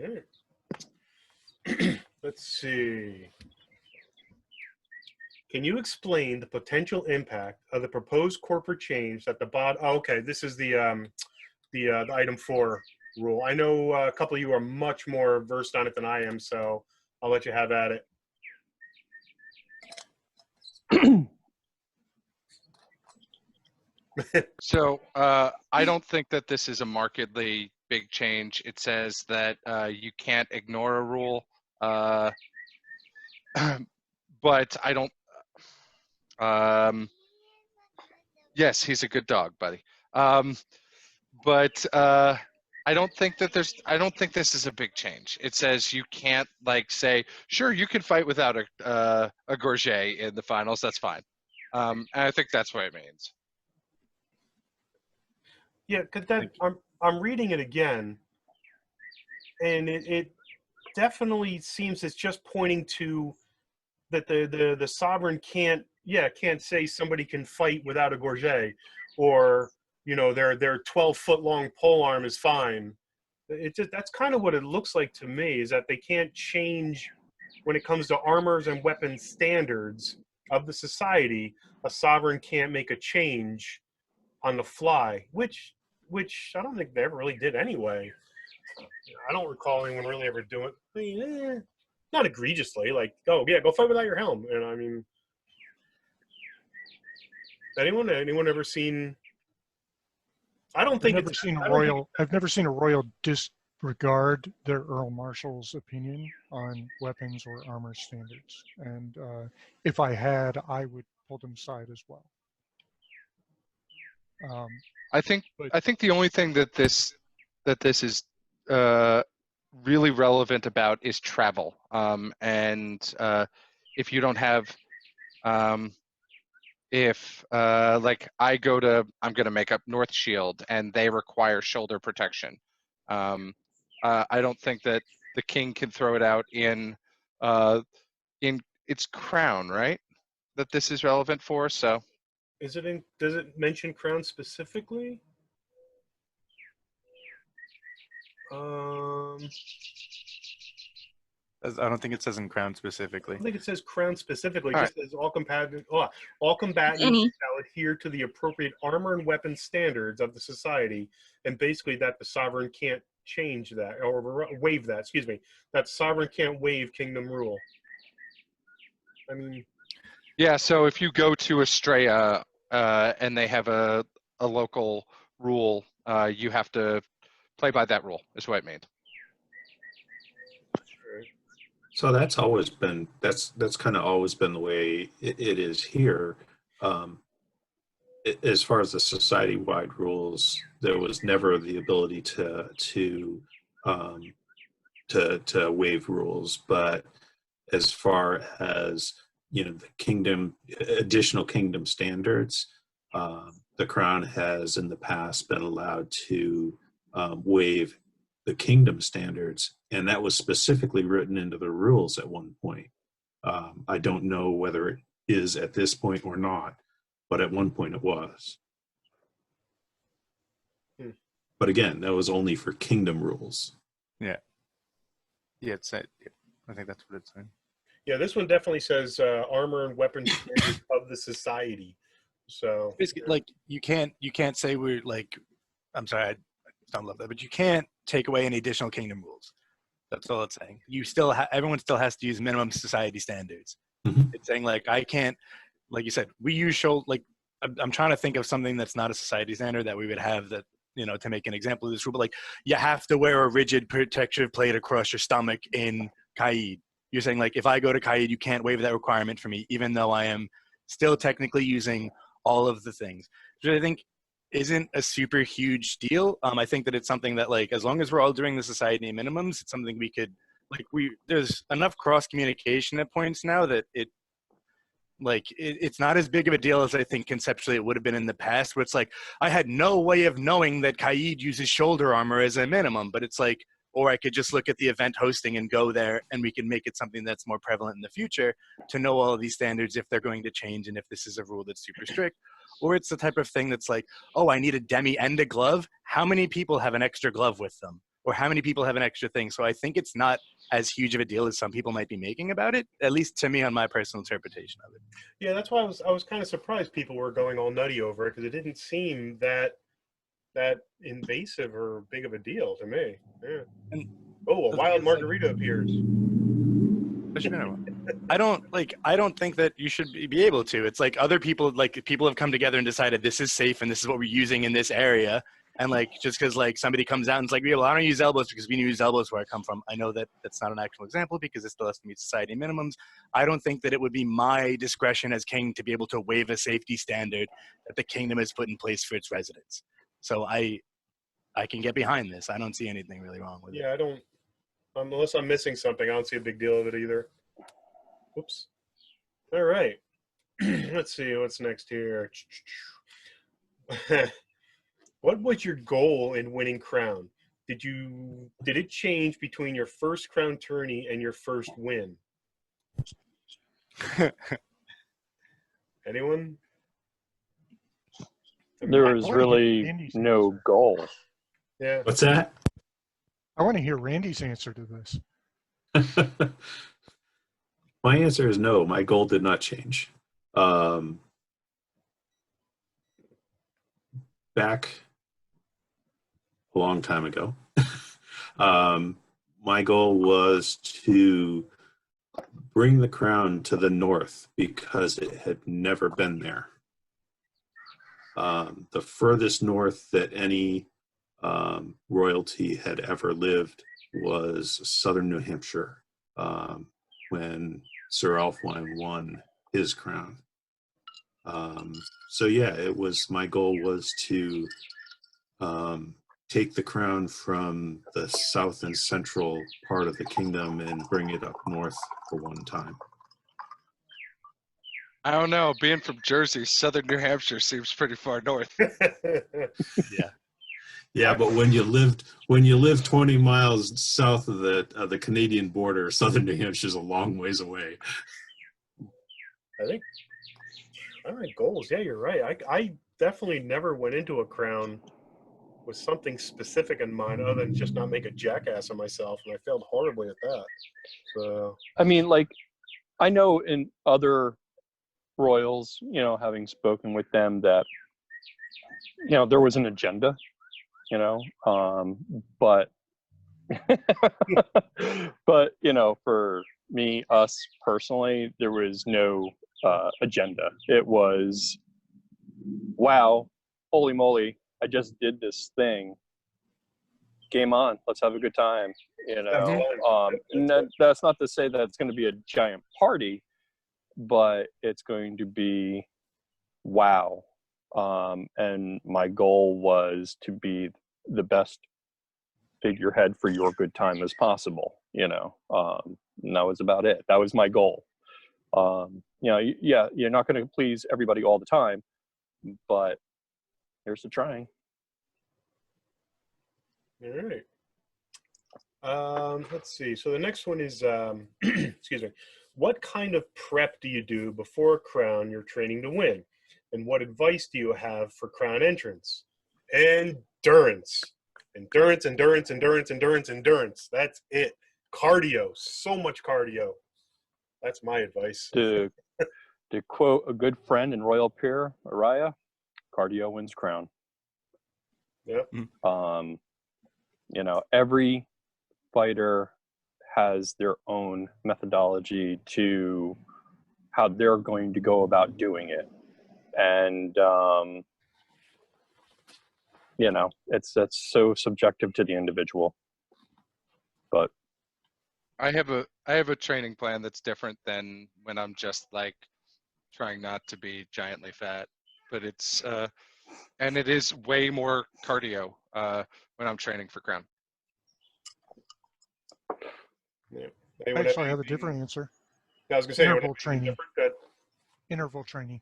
right. Let's see. Can you explain the potential impact of the proposed corporate change that the bot? Oh, okay, this is the item 4 rule. I know a couple of you are much more versed on it than I am, so I'll let you have at it. So I don't think that this is a markedly big change. It says that you can't ignore a rule, but I don't. Yes, he's a good dog, buddy. But I don't think that I don't think this is a big change. It says you can't like say, sure, you can fight without a gorget in the finals. That's fine. And I think that's what it means. Yeah, because I'm reading it again, and it definitely seems it's just pointing to that the sovereign can't say somebody can fight without a gorget, or their 12-foot long pole arm is fine. That's kind of what it looks like to me, is that they can't change when it comes to armors and weapons standards of the society. A sovereign can't make a change on the fly, which I don't think they ever really did anyway. I don't recall anyone really ever doing it. I mean, not egregiously, like, go fight without your helm. And I mean, anyone ever seen? I don't think I've never seen a royal disregard their Earl Marshal's opinion on weapons or armor standards, and if I had, I would pull them aside as well. I think the only thing that this is really relevant about is travel, and if you don't have, like I'm going to make up North Shield and they require shoulder protection. I don't think that the king can throw it out in its crown, right? That this is relevant for. So. Does it mention crown specifically? I don't think it says in crown specifically. I think it says crown specifically. It just says all combatants shall adhere to the appropriate armor and weapon standards of the society, and basically that the sovereign can't change that or waive that. Excuse me, that sovereign can't waive kingdom rule. I mean. Yeah, so if you go to Estrella and they have a local rule, you have to play by that rule, is what it means. So that's always been, that's kind of always been the way it is here. As far as the society-wide rules, there was never the ability to waive rules, but as far as the kingdom, additional kingdom standards, the crown has in the past been allowed to waive the kingdom standards, and that was specifically written into the rules at one point. I don't know whether it is at this point or not, but at one point it was. But again, that was only for kingdom rules. Yeah. Yeah, I think that's what it's saying. Yeah, this one definitely says armor and weapons standards of the society. So basically, like you can't say we're like, I'm sorry, I don't love that, but you can't take away any additional kingdom rules. That's all it's saying. You still everyone still has to use minimum society standards. Mm-hmm. It's saying like I can't, like you said, we use I'm trying to think of something that's not a society standard that we would have that, to make an example of this rule, but like you have to wear a rigid protective plate across your stomach in Qaid. You're saying like if I go to Qaid, you can't waive that requirement for me, even though I am still technically using all of the things, which I think isn't a super huge deal. I think that it's something that like, as long as we're all doing the society minimums, it's something we could, there's enough cross communication at points now that it's not as big of a deal as I think conceptually it would have been in the past, where it's like, I had no way of knowing that Qaid uses shoulder armor as a minimum, but it's like, or I could just look at the event hosting and go there and we can make it something that's more prevalent in the future to know all of these standards if they're going to change and if this is a rule that's super strict. Or it's the type of thing that's like, oh, I need a demi and a glove. How many people have an extra glove with them? or how many people have an extra thing. So I think it's not as huge of a deal as some people might be making about it, at least to me on my personal interpretation of it. Yeah, that's why I was kind of surprised people were going all nutty over it, because it didn't seem that invasive or big of a deal to me. Yeah. And oh, a the wild thing is, like, margarita appears. I don't think that you should be able to. It's like other people, like people have come together and decided this is safe and this is what we're using in this area. And like, just because like somebody comes out and it's like, well, I don't use elbows because we use elbows where I come from. I know that that's not an actual example because it still has to meet society minimums. I don't think that it would be my discretion as king to be able to waive a safety standard that the kingdom has put in place for its residents. So I can get behind this. I don't see anything really wrong with it. Yeah, I don't. Unless I'm missing something, I don't see a big deal of it either. Oops. All right. Let's see what's next here. What was your goal in winning crown? Did it change between your first crown tourney and your first win? Anyone? There was really no goal. Yeah. What's that? I want to hear Randy's answer to this. My answer is no. My goal did not change. Back a long time ago, my goal was to bring the crown to the north because it had never been there. The furthest north that any royalty had ever lived was southern New Hampshire, when Sir Alfwine won his crown. So yeah, my goal was to take the crown from the south and central part of the kingdom and bring it up north for one time. I don't know. Being from Jersey, southern New Hampshire seems pretty far north. Yeah. Yeah, but when you live 20 miles south of the Canadian border, southern New Hampshire is a long ways away. I think. All right, goals. Yeah, you're right. I definitely never went into a crown with something specific in mind other than just not make a jackass of myself, and I failed horribly at that. So I mean, like, I know in other royals, having spoken with them, that there was an agenda, but but for us personally, there was no agenda. It was, wow, holy moly, I just did this thing. Game on, let's have a good time. That's not to say that it's going to be a giant party, but it's going to be wow. And my goal was to be the best figurehead for your good time as possible, and that was about it. That was my goal. You're not going to please everybody all the time, but here's to trying. all right. Let's see. So the next one is, excuse me. What kind of prep do you do before a crown you're training to win? And what advice do you have for crown entrance? Endurance. Endurance, endurance, endurance, endurance, endurance. That's it. Cardio. So much cardio. That's my advice. To quote a good friend and royal peer, Araya, cardio wins crown. Yep. Every fighter has their own methodology to how they're going to go about doing it. And, that's so subjective to the individual. But I have a training plan that's different than when I'm just like trying not to be giantly fat, but it's and it is way more cardio when I'm training for crown. Yeah. Actually, I have a different answer. I was going to say, interval training. Interval training.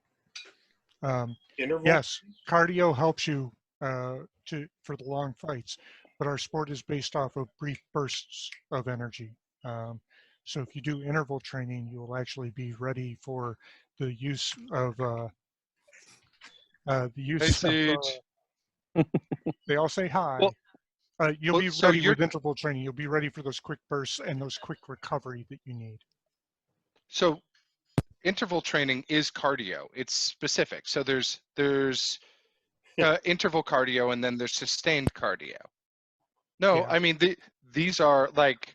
Yes, cardio helps you for the long fights, but our sport is based off of brief bursts of energy. So if you do interval training, you will actually be ready for the use of Hey, Siege. they all say hi. You'll Well, be so ready you're- with interval training. You'll be ready for those quick bursts and those quick recovery that you need. So interval training is cardio. It's specific. So there's interval cardio and then there's sustained cardio. No, Yeah. I mean these are like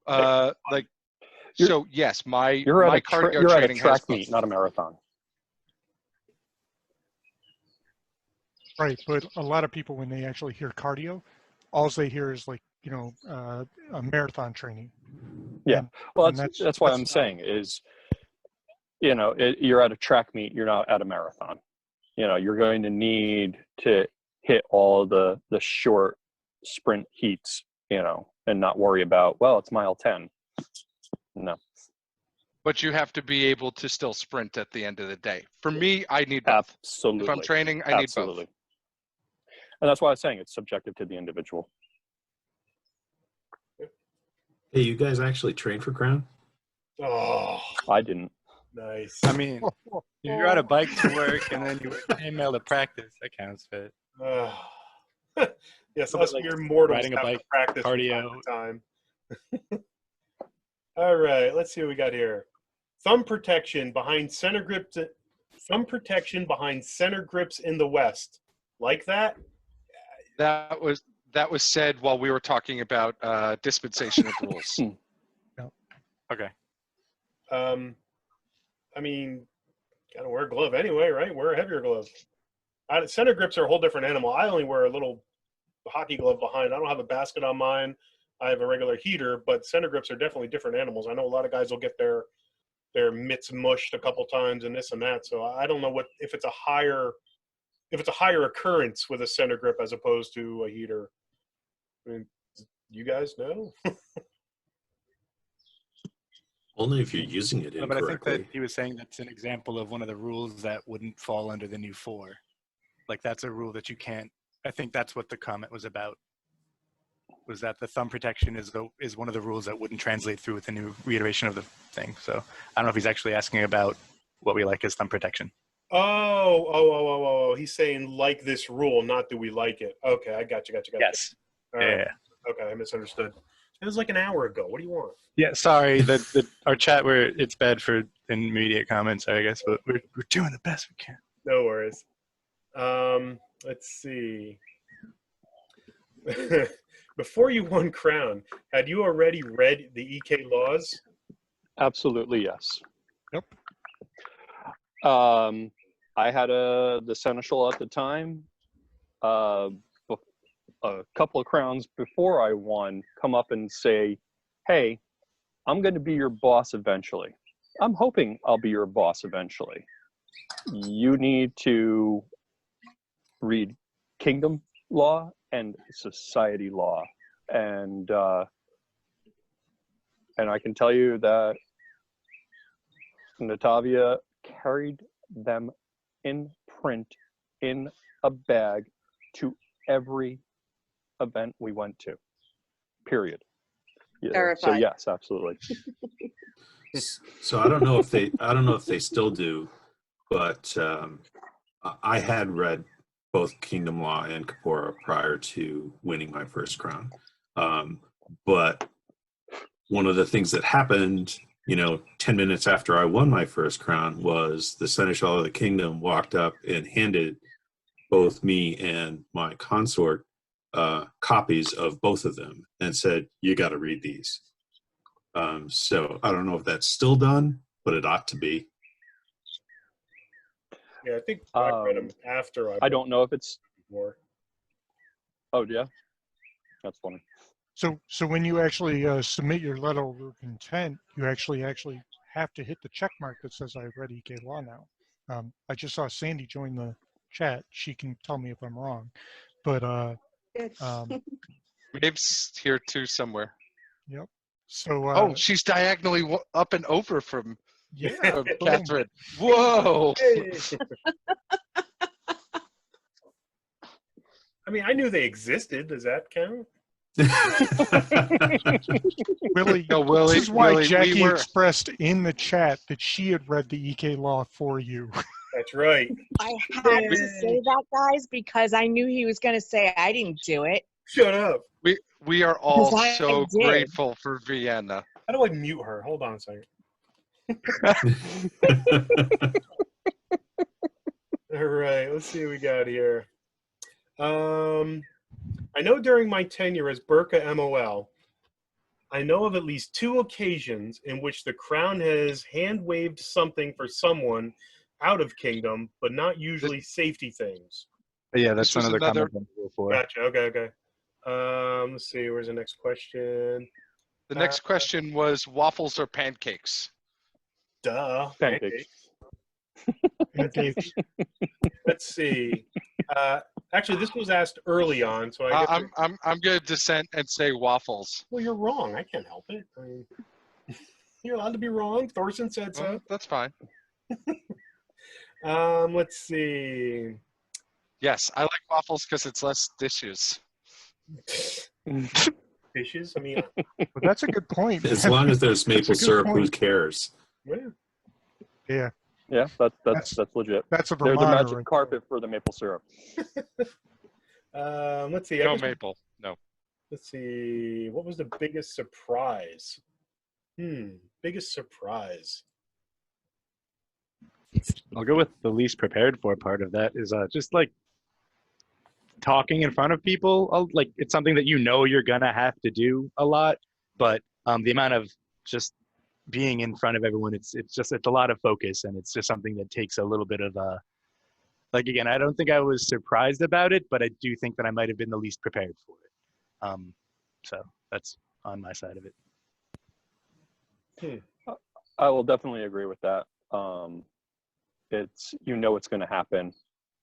You're- so yes, my You're my at cardio you're at a training has track meet, not a marathon. Right, but a lot of people, when they actually hear cardio, all they hear is like, a marathon training. Yeah. And- Well, and that's why I'm not- saying is, you're at a track meet. You're not at a marathon. You're going to need to hit all the short sprint heats, and not worry about, well, it's mile 10. No. But you have to be able to still sprint at the end of the day. For me, I need both. Absolutely. If I'm training, I need Absolutely. both. And that's why I was saying it's subjective to the individual. Hey, you guys actually train for Crown? Oh, I didn't. nice. I mean, if you're on a bike to work and then you chainmail to practice, that counts. But Yes, But us like mere mortals riding a have to bike, practice from cardio. time to time. All right, let's see what we got here. Thumb protection behind center grips. Thumb protection behind center grips in the West. Like that? That was said while we were talking about dispensation of rules. okay. I mean, gotta wear a glove anyway, right? Wear a heavier glove. Center grips are a whole different animal. I only wear a little hockey glove behind. I don't have a basket on mine. I have a regular heater, but center grips are definitely different animals. I know a lot of guys will get their mitts mushed a couple times and this and that. So I don't know if it's a higher occurrence with a center grip as opposed to a heater. I mean, you guys know? Only if you're using it No, but I think incorrectly. that he was saying that's an example of one of the rules that wouldn't fall under the new 4. Like that's a rule that you can't. I think that's what the comment was about. Was that the thumb protection is one of the rules that wouldn't translate through with the new reiteration of the thing. So I don't know if he's actually asking about what we like as thumb protection. Oh. He's saying like this rule, not do we like it. Okay, I got you. Yes. All right. Yeah. Okay, I misunderstood. It was like an hour ago. What do you want? Yeah. Sorry, our chat where it's bad for immediate comments, I guess, but we're doing the best we can. No worries. Let's see. Before you won Crown, had you already read the EK laws? Absolutely, yes. Yep. I had the seneschal at the time. A couple of crowns before I won, come up and say, "Hey, I'm going to be your boss eventually. I'm hoping I'll be your boss eventually. You need to read kingdom law and society law." And I can tell you that Natavia carried them in print in a bag to every event we went to, period. Yeah. So Verified. yes, absolutely. So I don't know if they still do, but I had read both Kingdom Law and Kapora prior to winning my first crown. But one of the things that happened, 10 minutes after I won my first crown, was the Seneschal of the Kingdom walked up and handed both me and my consort copies of both of them and said, "You got to read these." So I don't know if that's still done, but it ought to be. Yeah, I think I read them after I don't know if it's. before. Oh yeah, that's funny. So when you actually submit your letter of intent, you actually have to hit the check mark that says I've read EK Law now. I just saw Sandy join the chat. She can tell me if I'm wrong, but Mabe's here too somewhere. yep. So Oh, she's diagonally up and over from yeah, boom. Catherine. Whoa! I mean, I knew they existed. Does that count? Willie, No, Willie, this is why Willie, Jackie we were, expressed in the chat that she had read the EK Law for you. That's right. I had to say that, guys, because I knew he was going to say I didn't do it. Shut up. We are all Because I so did. grateful for Vienna. How do I mute her? Hold on a second. All right, let's see what we got here. I know during my tenure as Burka MOL, I know of at least 2 occasions in which the crown has hand-waved something for someone out of kingdom, but not usually safety things. Yeah, that's This was another another- comment I'm gonna go for. Gotcha. Okay. Let's see. Where's the next question? The next question was waffles or pancakes? Duh. Pancakes. Pancakes. Let's see. Actually, this was asked early on, so I guess. I'm going to dissent and say waffles. Well, you're wrong. I can't help it. I mean, you're allowed to be wrong. Thorson said so. Well, that's fine. Let's see. Yes, I like waffles because it's less dishes. Dishes. I mean, But that's a good point. As long as there's maple good syrup, who point. cares? yeah. Yeah, Yeah, that's legit. that's a They're the Vermonter magic right carpet for the maple syrup. Let's see. No maple. No. Let's see. What was the biggest surprise? Biggest surprise. I'll go with the least prepared for part of that is just like talking in front of people. Like it's something that you know you're gonna have to do a lot, but the amount of just being in front of everyone, it's a lot of focus, and it's just something that takes a little bit of like again, I don't think I was surprised about it, but I do think that I might have been the least prepared for it. So that's on my side of it. I will definitely agree with that. It's it's going to happen,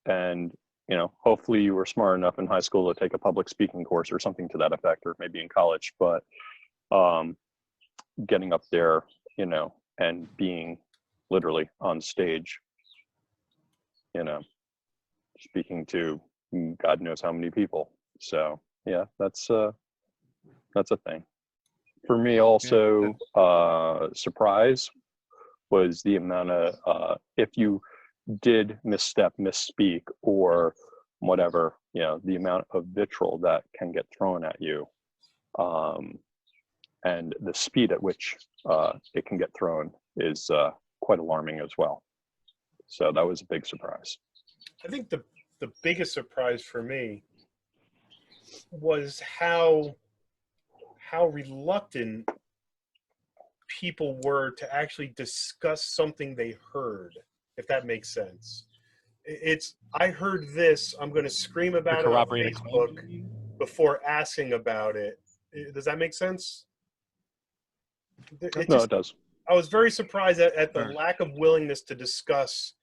and hopefully you were smart enough in high school to take a public speaking course or something to that effect, or maybe in college. But getting up there, and being literally on stage, speaking to God knows how many people. So yeah, that's a thing. For me, also, surprise was the amount of if you did misstep, misspeak, or whatever, the amount of vitriol that can get thrown at you, and the speed at which it can get thrown is quite alarming as well. So that was a big surprise. I think the biggest surprise for me was how reluctant people were to actually discuss something they heard, if that makes sense. I heard this, I'm going to scream about it on Facebook before asking about it. Does that make sense? It does. I was very surprised at the lack of willingness to discuss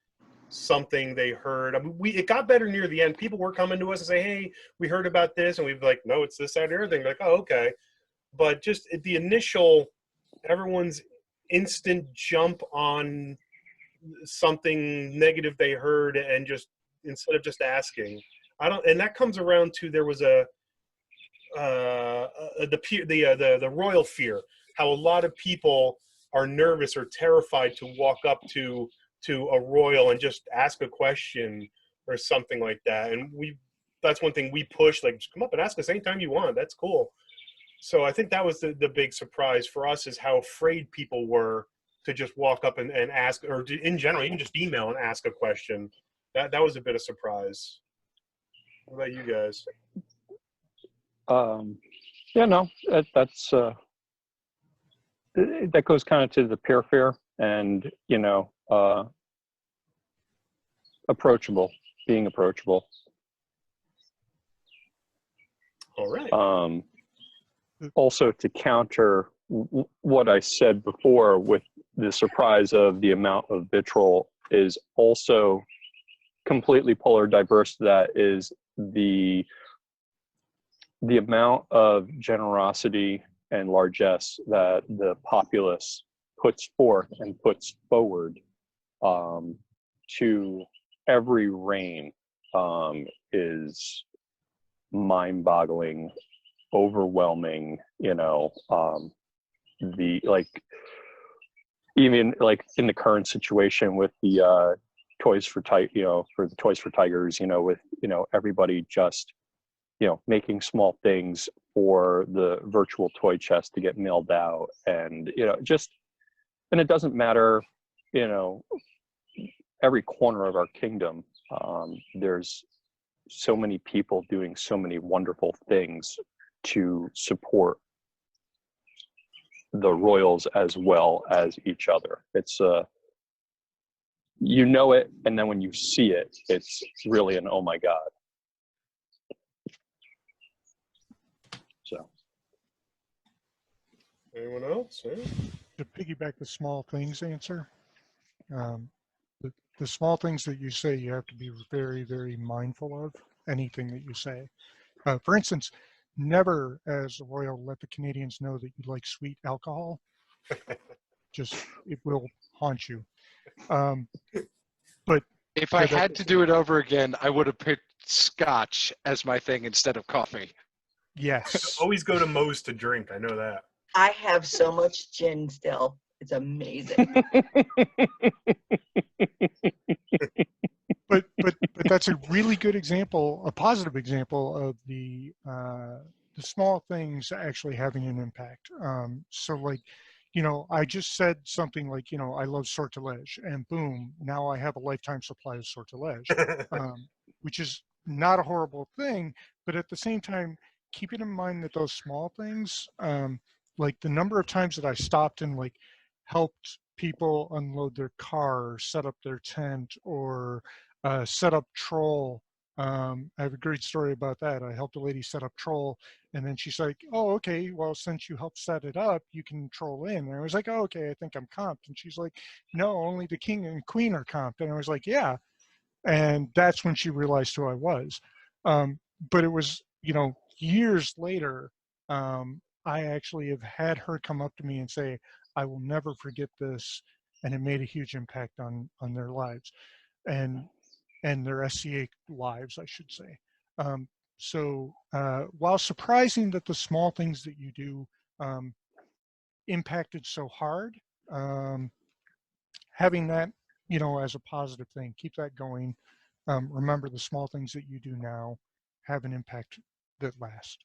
something they heard. I mean, it got better near the end. People were coming to us and say, "Hey, we heard about this," and we'd be like, "No, it's this, that, and everything." Like, "Oh, okay." But just the initial, everyone's instant jump on something negative they heard, and just instead of just asking, and that comes around to there was the royal fear. How a lot of people are nervous or terrified to walk up to a royal and just ask a question or something like that. And that's one thing we push, like, just come up and ask us anytime you want. That's cool. So I think that was the big surprise for us, is how afraid people were to just walk up and ask, or in general, even just email and ask a question. That was a bit of surprise. What about you guys? That's that goes kind of to the peer fear and being approachable. All right. Also, to counter what I said before with the surprise of the amount of vitriol, is also completely polar diverse. That is the amount of generosity and largesse that the populace puts forth and puts forward to every reign is mind-boggling, overwhelming. Even like in the current situation with the Toys for for the Toys for Tigers, with everybody just making small things for the virtual toy chest to get mailed out, and and it doesn't matter, every corner of our kingdom, there's so many people doing so many wonderful things to support the royals as well as each other. It's it, and then when you see it, it's really an oh my god. So, anyone else? To piggyback the small things answer, the small things that you say, you have to be very, very mindful of anything that you say. For instance, never as a royal let the Canadians know that you like sweet alcohol. Just, it will haunt you. But if I had to do it over again, I would have picked scotch as my thing instead of coffee. Yes. Always go to Moe's to drink. I know that. I have so much gin still. It's amazing. But that's a really good example, a positive example of the small things actually having an impact. So like, I just said something like, I love sortilege, and boom, now I have a lifetime supply of sortilege, which is not a horrible thing, but at the same time, keeping in mind that those small things, like the number of times that I stopped and like helped people unload their car, or set up their tent, or set up troll. I have a great story about that. I helped a lady set up troll, and then she's like, oh, okay, well, since you helped set it up, you can troll in. And I was like, oh, okay, I think I'm comped. And she's like, no, only the king and queen are comped. And I was like, yeah. And that's when she realized who I was. But it was, years later, I actually have had her come up to me and say, I will never forget this. And it made a huge impact on their lives. And their SCA lives, I should say. So while surprising that the small things that you do impacted so hard, having that, as a positive thing, keep that going. Remember the small things that you do now have an impact that lasts.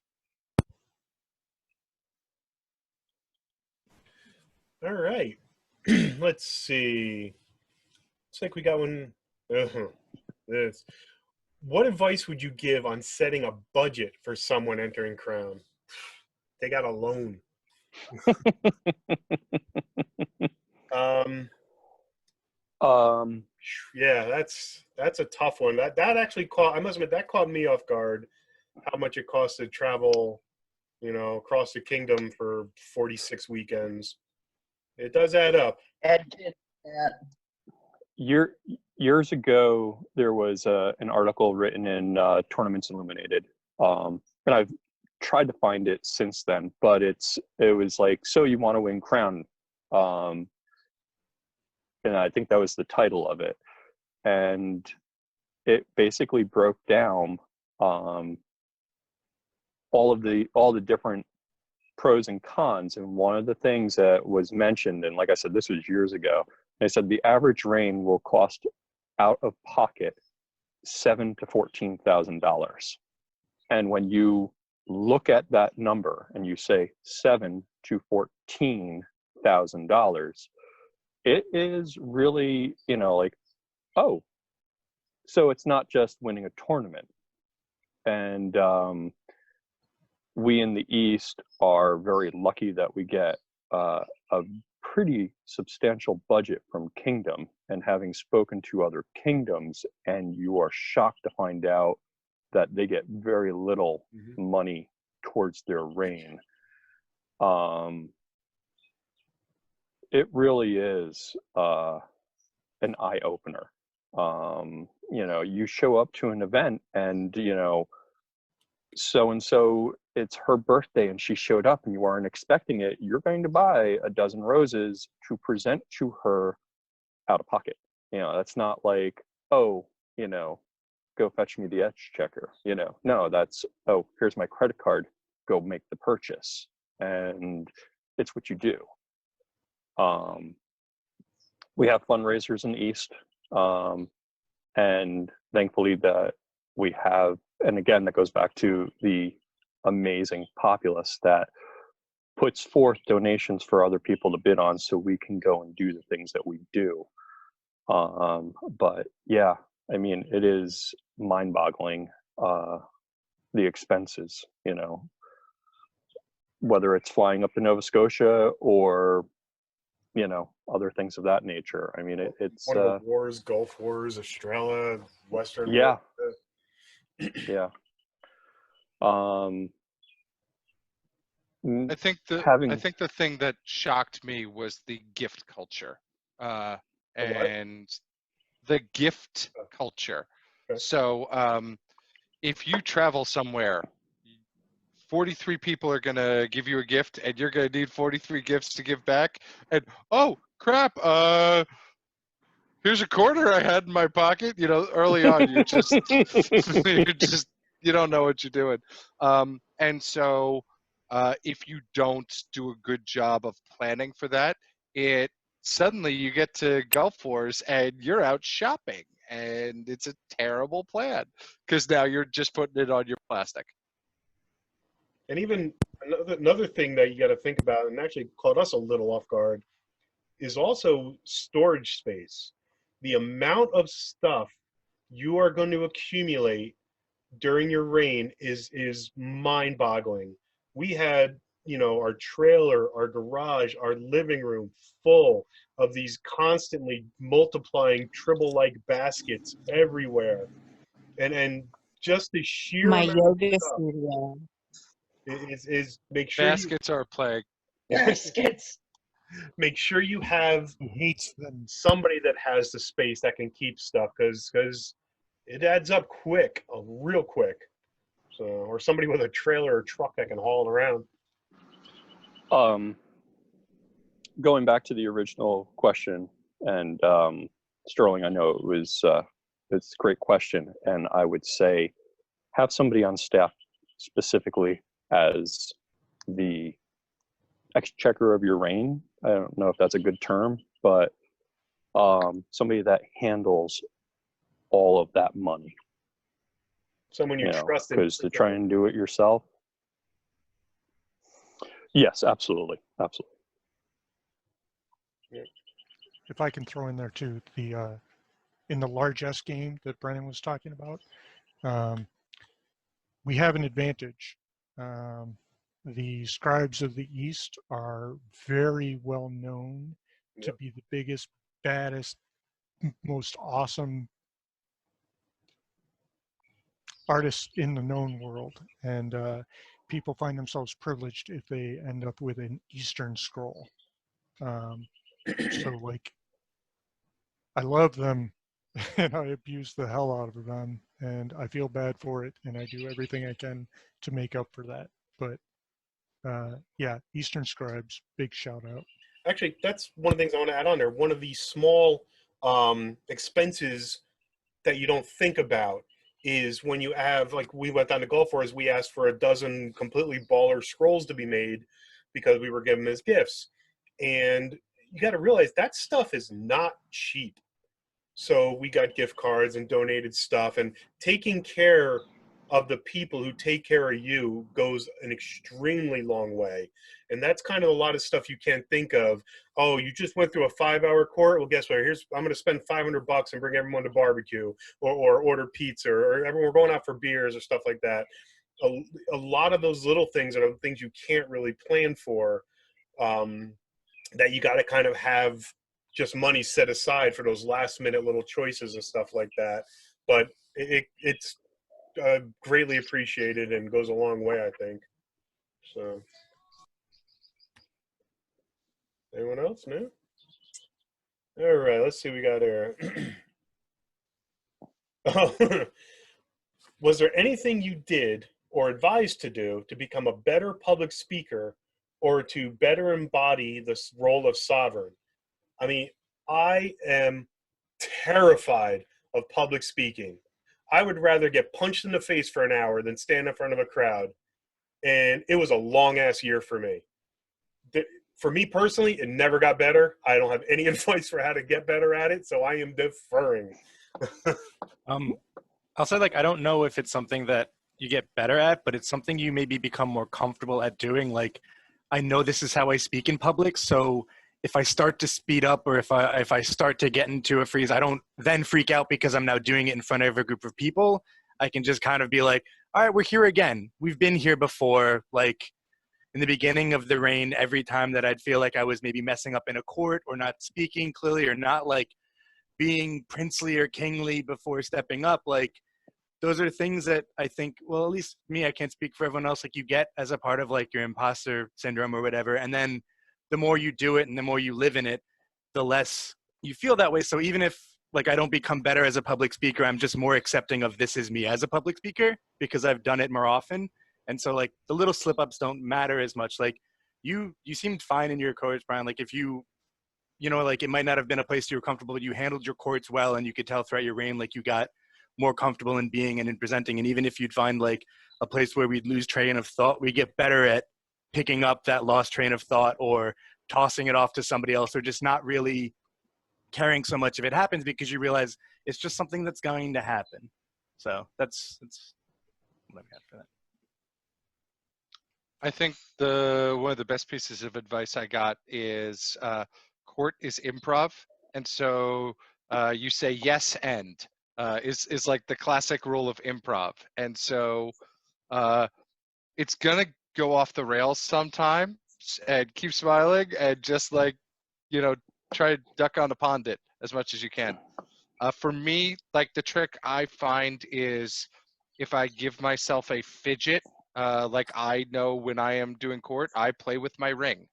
All right. Let's see. Looks like we got one. This. What advice would you give on setting a budget for someone entering Crown? They got a loan. Yeah, that's a tough one. That actually caught. I must admit that caught me off guard. How much it costs to travel, across the kingdom for 46 weekends. It does add up. Years ago, there was an article written in Tournaments Illuminated, and I've tried to find it since then, but it was like, so you want to win Crown, and I think that was the title of it, and it basically broke down all the different pros and cons, and one of the things that was mentioned, and like I said, this was years ago, they said the average reign will cost out of pocket $7,000 to $14,000. And when you look at that number and you say $7,000 to $14,000, it is really, like, oh, so it's not just winning a tournament. And we in the East are very lucky that we get a pretty substantial budget from Kingdom, and having spoken to other kingdoms, and you are shocked to find out that they get very little money towards their reign. It really is an eye-opener. You show up to an event and, so-and-so, it's her birthday and she showed up and you aren't expecting it, you're going to buy a dozen roses to present to her out of pocket. That's not like, oh, go fetch me the etch checker. No, that's, oh, here's my credit card, go make the purchase. And it's what you do. We have fundraisers in the East. And thankfully that we have, and again, that goes back to the amazing populace that puts forth donations for other people to bid on so we can go and do the things that we do. But yeah, I mean, it is mind-boggling, the expenses, you know, whether it's flying up to Nova Scotia or, you know, other things of that nature. I mean, it's one of the wars, Gulf Wars, Australia, Western yeah, War. yeah. I think having the thing that shocked me was the gift culture, and the gift culture. Okay. So if you travel somewhere, 43 people are gonna give you a gift, and you're gonna need 43 gifts to give back. And oh crap, here's a quarter I had in my pocket. You know, early on, you're just you don't know what you're doing. And so if you don't do a good job of planning for that, it suddenly you get to Gulf Wars and you're out shopping, and it's a terrible plan because now you're just putting it on your plastic. And even another thing that you got to think about, and actually caught us a little off guard, is also storage space. The amount of stuff you are going to accumulate during your reign is mind-boggling. We had, you know, our trailer, our garage, our living room full of these constantly multiplying Tribble-like baskets everywhere, and just the sheer My amount of yoga stuff studio. is make sure Baskets are a plague. Baskets. make sure you have He hates them. somebody that has the space that can keep stuff, because it adds up quick, real quick. So, or somebody with a trailer or truck that can haul it around. Going back to the original question, and Sterling, I know it was it's a great question, and I would say have somebody on staff specifically as the exchequer of your reign. I don't know if that's a good term, but somebody that handles all of that money. Someone you trust. Because to try and do it yourself. Yes, absolutely, absolutely. If I can throw in there too, the in the largesse game that Brennan was talking about, we have an advantage. The scribes of the East are very well known to be the biggest, baddest, most awesome artists in the known world, and people find themselves privileged if they end up with an Eastern scroll. So like, I love them and I abuse the hell out of them, and I feel bad for it, and I do everything I can to make up for that. But yeah, Eastern scribes, big shout out. Actually, that's one of the things I want to add on there. One of the small expenses that you don't think about is when you have, like, we went down to Gulf Wars, we asked for a dozen completely baller scrolls to be made because we were given as gifts. And you got to realize that stuff is not cheap. So we got gift cards and donated stuff, and taking care of the people who take care of you goes an extremely long way. And that's kind of a lot of stuff you can't think of. Oh, you just went through a 5-hour court. Well, guess what? I'm going to spend $500 and bring everyone to barbecue, or order pizza, or everyone, we're going out for beers or stuff like that. A lot of those little things are the things you can't really plan for, that you got to kind of have just money set aside for those last minute little choices and stuff like that. But it's greatly appreciated and goes a long way, I think. So, anyone else? No? All right, let's see what we got here. Was there anything you did or advised to do to become a better public speaker or to better embody this role of sovereign? I mean, I am terrified of public speaking. I would rather get punched in the face for an hour than stand in front of a crowd. And it was a long ass year for me. For me personally, it never got better. I don't have any advice for how to get better at it, so I am deferring. I'll say, like, I don't know if it's something that you get better at, but it's something you maybe become more comfortable at doing. Like, I know this is how I speak in public, so if I start to speed up or if I start to get into a freeze, I don't then freak out because I'm now doing it in front of a group of people. I can just kind of be like, all right, we're here again. We've been here before. Like, in the beginning of the reign, every time that I'd feel like I was maybe messing up in a court or not speaking clearly or not like being princely or kingly before stepping up, like, those are things that I think, well, at least me, I can't speak for everyone else, like, you get as a part of like your imposter syndrome or whatever. And then the more you do it and the more you live in it, the less you feel that way. So even if like I don't become better as a public speaker, I'm just more accepting of this is me as a public speaker because I've done it more often. And so like the little slip ups don't matter as much. Like you seemed fine in your courts, Brian. Like if you know, like it might not have been a place you were comfortable, but you handled your courts well, and you could tell throughout your reign, like you got more comfortable in being and in presenting. And even if you'd find like a place where we'd lose train of thought, we get better at picking up that lost train of thought or tossing it off to somebody else, or just not really caring so much if it happens because you realize it's just something that's going to happen. So that's what I've got for that. I think one of the best pieces of advice I got is court is improv, and so you say yes and is like the classic rule of improv, and so it's gonna go off the rails sometime, and keep smiling and just like try to duck on a pond it as much as you can. For me, like the trick I find is if I give myself a fidget. Like I know when I am doing court, I play with my ring.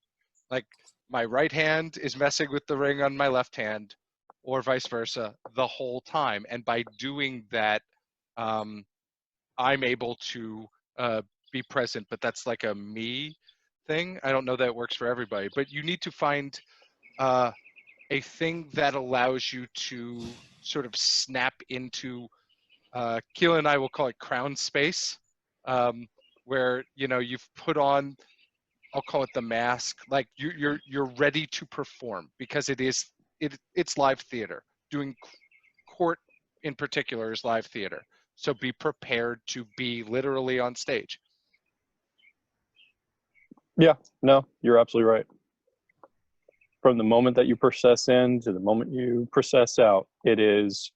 Like my right hand is messing with the ring on my left hand, or vice versa, the whole time. And by doing that, I'm able to be present. But that's like a me thing. I don't know that it works for everybody. But you need to find a thing that allows you to sort of snap into. Keela and I will call it crown space. Where you've put on, I'll call it the mask, like you're ready to perform because it's live theater. Doing court in particular is live theater, so be prepared to be literally on stage. Yeah, no, you're absolutely right. From the moment that you process in to the moment you process out, it is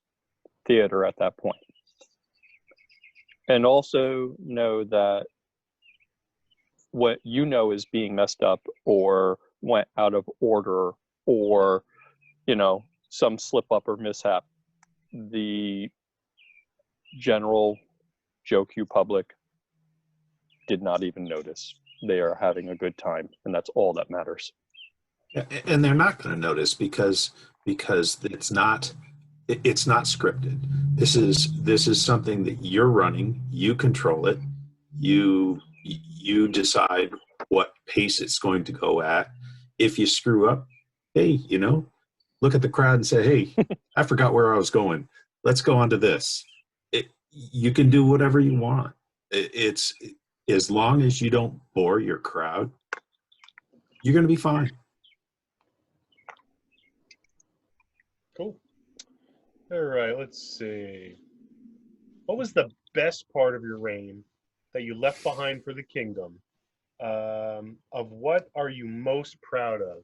theater at that point. And also know that what you know is being messed up or went out of order or some slip up or mishap, the general JOQ public did not even notice. They are having a good time, and that's all that matters. And they're not going to notice because it's not scripted. This is something that you're running. You control it. You decide what pace it's going to go at. If you screw up, hey, look at the crowd and say, hey, I forgot where I was going. Let's go on to this. You can do whatever you want. It's as long as you don't bore your crowd, you're going to be fine. Cool. All right, let's see. What was the best part of your reign that you left behind for the kingdom? Of what are you most proud of?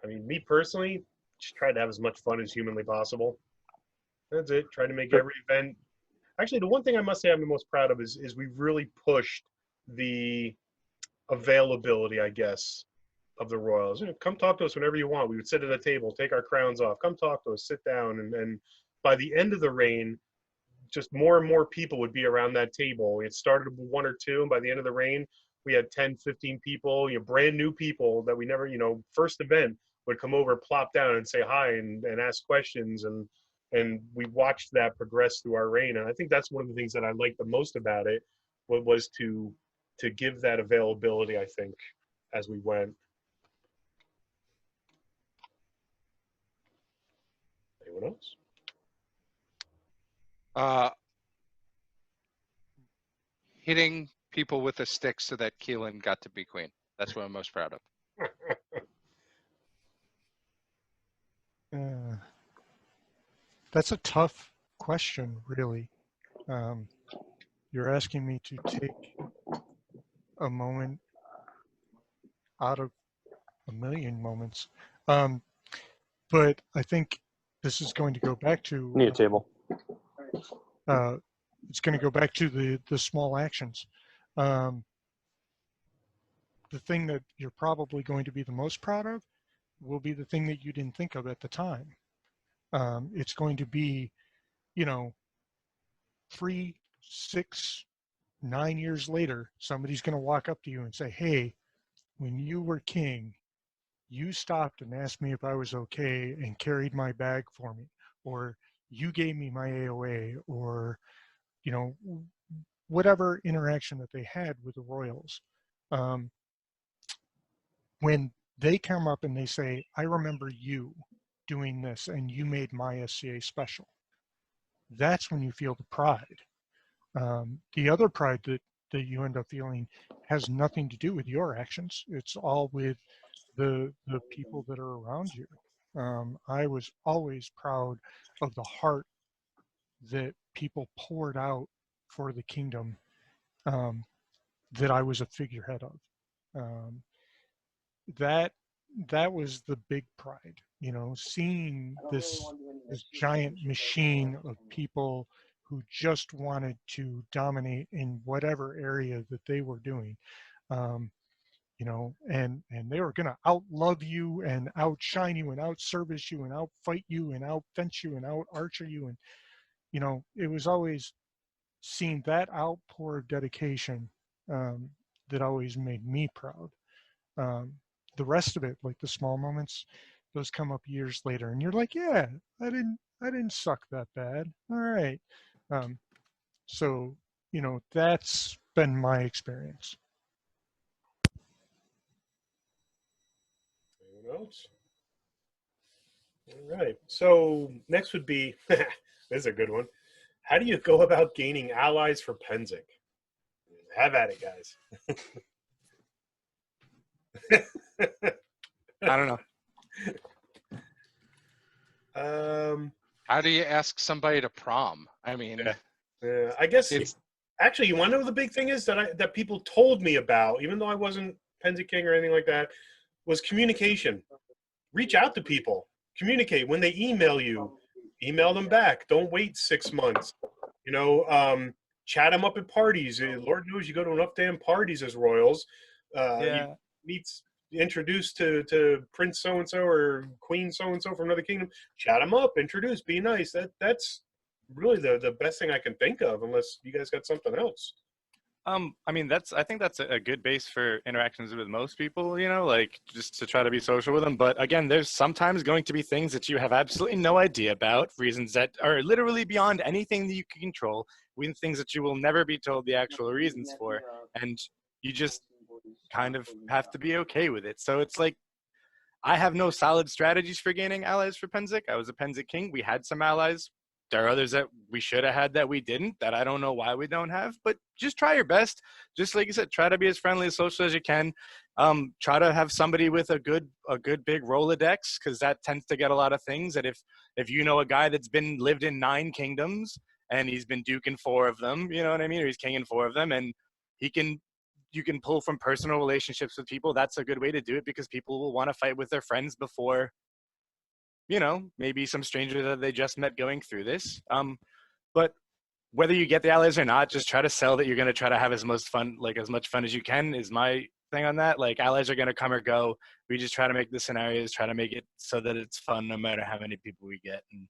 I mean, me personally, just tried to have as much fun as humanly possible. That's it. Try to make every event. Actually, the one thing I must say I'm the most proud of is we really pushed the availability, I guess, of the royals. Come talk to us whenever you want. We would sit at a table, take our crowns off, come talk to us, sit down, and by the end of the reign, just more and more people would be around that table. It started with 1 or 2, and by the end of the reign, we had 10, 15 people, brand new people that we never, first event would come over, plop down and say hi and ask questions. And we watched that progress through our reign. And I think that's one of the things that I liked the most about it was to give that availability, I think, as we went. Anyone else? Hitting people with a stick so that Keelan got to be queen. That's what I'm most proud of. That's a tough question, really. You're asking me to take a moment out of a million moments. But I think this is going to go back Need a to table. it's going to go back to the small actions. The thing that you're probably going to be the most proud of will be the thing that you didn't think of at the time. It's going to be, 3, 6, 9 years later, somebody's going to walk up to you and say, "Hey, when you were king, you stopped and asked me if I was okay and carried my bag for me, or you gave me my AOA," or, whatever interaction that they had with the royals. When they come up and they say, "I remember you doing this and you made my SCA special," that's when you feel the pride. The other pride that you end up feeling has nothing to do with your actions. It's all with the people that are around you. I was always proud of the heart that people poured out for the kingdom, that I was a figurehead of. Um, that that was the big pride, seeing this giant machine of people who just wanted to dominate in whatever area that they were doing. And they were going to outlove you and outshine you and outservice you and outfight you and outfence you and outarcher you. And, it was always seeing that outpour of dedication that always made me proud. Um, the rest of it, like the small moments, those come up years later, and you're like, "Yeah, I didn't suck that bad. All right." So, that's been my experience. Anyone else? All right. So next would be this is a good one. How do you go about gaining allies for Penzik? Have at it, guys. I don't know. How do you ask somebody to prom? I mean, I guess It's- actually, you want to know the big thing is that people told me about, even though I wasn't Penzik King or anything like that, was communication. Reach out to people, communicate. When they email you, email them back. Don't wait 6 months. Chat them up at parties. Lord knows you go to enough damn parties as royals. Yeah. You meet, introduced to Prince so and so or Queen so and so from another kingdom. Chat them up, introduce, be nice. That's really the best thing I can think of, unless you guys got something else. I mean, I think that's a good base for interactions with most people, like just to try to be social with them. But again, there's sometimes going to be things that you have absolutely no idea about, reasons that are literally beyond anything that you can control, things that you will never be told the actual reasons for. And you just kind of have to be okay with it. So it's like, I have no solid strategies for gaining allies for Penzik. I was a Penzik king. We had some allies. There are others that we should have had that we didn't, that I don't know why we don't have. But just try your best. Just like you said, try to be as friendly, as social as you can. Try to have somebody with a good big Rolodex, because that tends to get a lot of things. That if you know a guy that's lived in 9 kingdoms and he's been duke in 4 of them, you know what I mean, or he's king in 4 of them, and you can pull from personal relationships with people. That's a good way to do it, because people will want to fight with their friends before, maybe some stranger that they just met going through this. But whether you get the allies or not, just try to sell that you're going to try to have as much fun as you can is my thing on that. Like, allies are going to come or go. We just try to make the scenarios, try to make it so that it's fun no matter how many people we get. And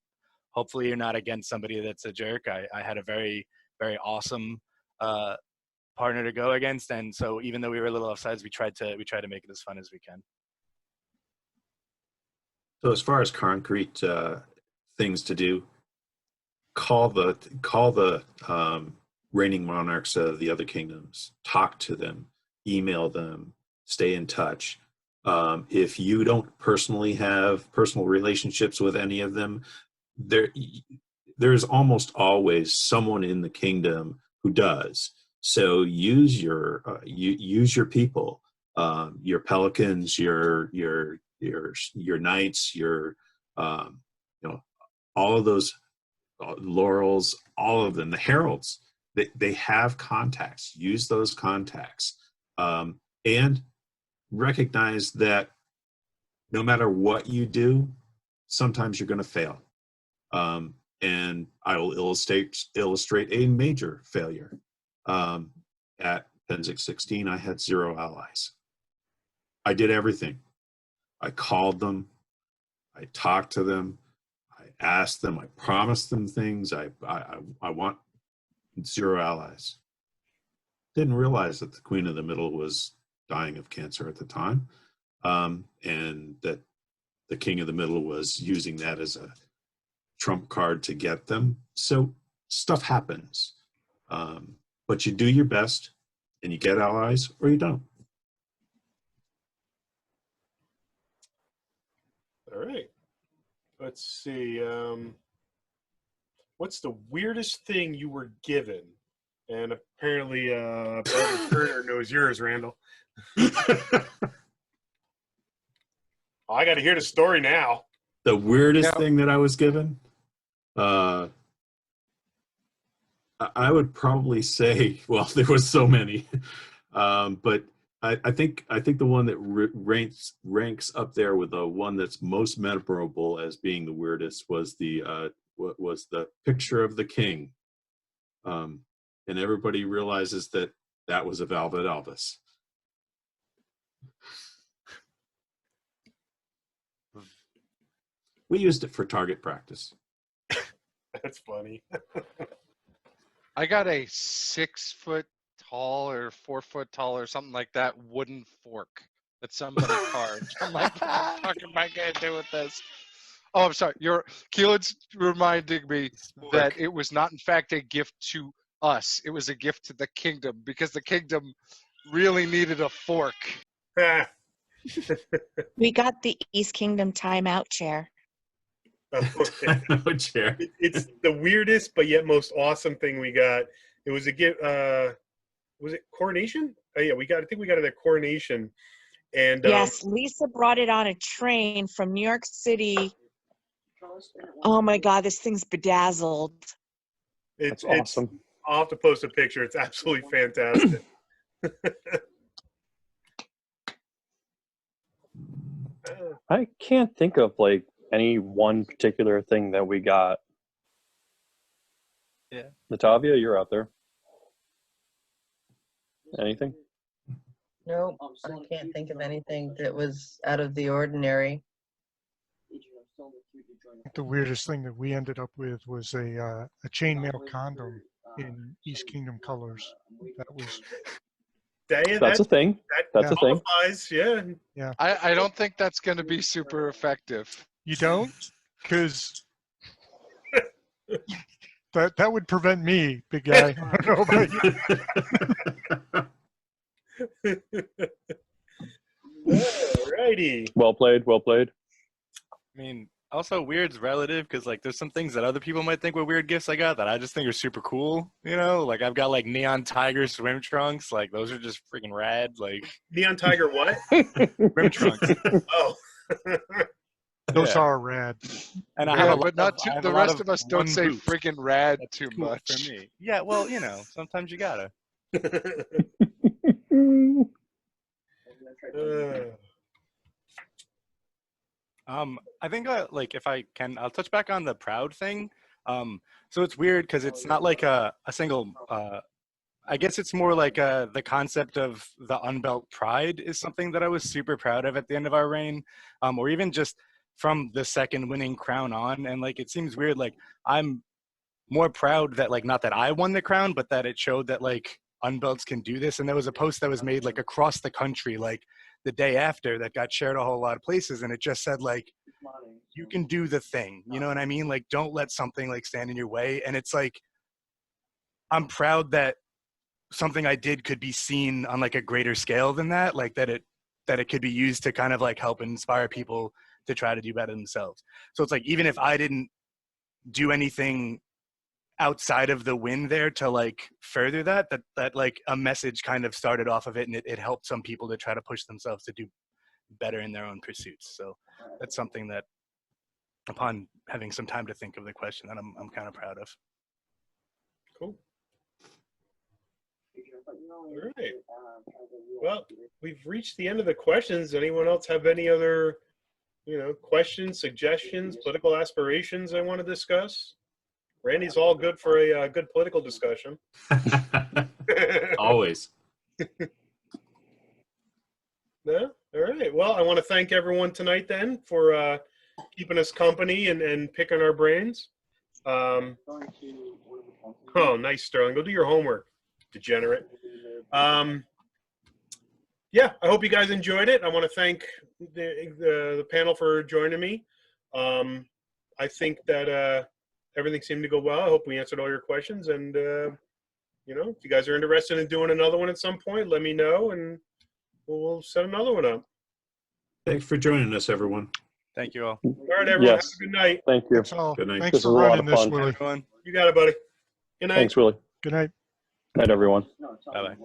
hopefully you're not against somebody that's a jerk. I had a very, very awesome partner to go against, and so even though we were a little offsides, we tried to make it as fun as we can. So as far as concrete things to do, call the reigning monarchs of the other kingdoms, talk to them, email them, stay in touch. If you don't personally have personal relationships with any of them, there's almost always someone in the kingdom who does. So use your people, your pelicans, your knights, all of those laurels, all of them, the heralds, they have contacts. Use those contacts, and recognize that no matter what you do, sometimes you're going to fail. And I will illustrate a major failure. At Pennsic 16, I had 0 allies. I did everything. I called them. I talked to them. I asked them. I promised them things. I want 0 allies. Didn't realize that the Queen of the Middle was dying of cancer at the time, and that the King of the Middle was using that as a trump card to get them. So stuff happens, but you do your best and you get allies or you don't. All right, let's see. What's the weirdest thing you were given? And apparently Barbara Turner knows yours, Randall. I got to hear the story now. The weirdest thing that I was given? I would probably say, well, there was so many, but I think the one that ranks up there with the one that's most memorable as being the weirdest was the picture of the king, and everybody realizes that was a Velvet Elvis. We used it for target practice. That's funny. I got a 6 foot tall or 4 foot tall or something like that wooden fork that somebody carved. I'm like, what the fuck am I gonna do with this? Oh, I'm sorry. Keelan's reminding me that it was not, in fact, a gift to us. It was a gift to the kingdom because the kingdom really needed a fork. We got the East Kingdom timeout chair. Chair. It's the weirdest but yet most awesome thing we got. It was a gift. Was it coronation? Oh yeah, I think we got it at coronation. And yes, Lisa brought it on a train from New York City. Oh my God, this thing's bedazzled. That's awesome. I'll have to post a picture. It's absolutely fantastic. I can't think of like any one particular thing that we got. Yeah. Natavia, you're out there. Anything? Nope, I can't think of anything that was out of the ordinary. The weirdest thing that we ended up with was a chainmail condom in East Kingdom colors. That was That's a thing. That's a thing. Yeah. Yeah. I don't think that's going to be super effective. You don't? Because that would prevent me, big guy. I don't know about you. Alrighty. Well played. Well played. I mean, also weird's relative because like there's some things that other people might think were weird gifts I got that I just think are super cool. You know, like I've got like neon tiger swim trunks. Like those are just freaking rad. Like neon tiger what? Swim trunks. Oh. Those are rad. And I have but not too, the rest of us don't say friggin' rad too cool much. for me. Yeah, well, you know, sometimes you gotta. I think like if I can, I'll touch back on the proud thing. So it's weird because it's not like a single. I guess it's more like the concept of the unbelt pride is something that I was super proud of at the end of our reign, or even just from the second winning crown on. And like it seems weird, like I'm more proud that like not that I won the crown, but that it showed that like unbelts can do this. And there was a post that was made like across the country, like the day after, that got shared a whole lot of places, and it just said like, you can do the thing, you know what I mean? Like don't let something like stand in your way. And it's like, I'm proud that something I did could be seen on like a greater scale than that, like that it could be used to kind of like help inspire people to try to do better themselves. So it's like, even if I didn't do anything outside of the win there to like further that like a message kind of started off of it, and it helped some people to try to push themselves to do better in their own pursuits. So that's something that upon having some time to think of the question that I'm kind of proud of. Cool. All right. Well, we've reached the end of the questions. Anyone else have any other, questions, suggestions, political aspirations they want to discuss? Randy's all good for a good political discussion. Always. No? All right. Well, I want to thank everyone tonight then for keeping us company and picking our brains. Oh, nice, Sterling. Go do your homework, degenerate. Yeah, I hope you guys enjoyed it. I want to thank the panel for joining me. I think that everything seemed to go well. I hope we answered all your questions. And, if you guys are interested in doing another one at some point, let me know and we'll set another one up. Thanks for joining us, everyone. Thank you all. All right, everyone. Yes. Have a good night. Thank you. That's all. Good night. Thanks This for was a lot running of this, fun. Willie. Everyone, You got it, buddy. Good night. Thanks, Willie. Good night. Night, everyone. bye-bye.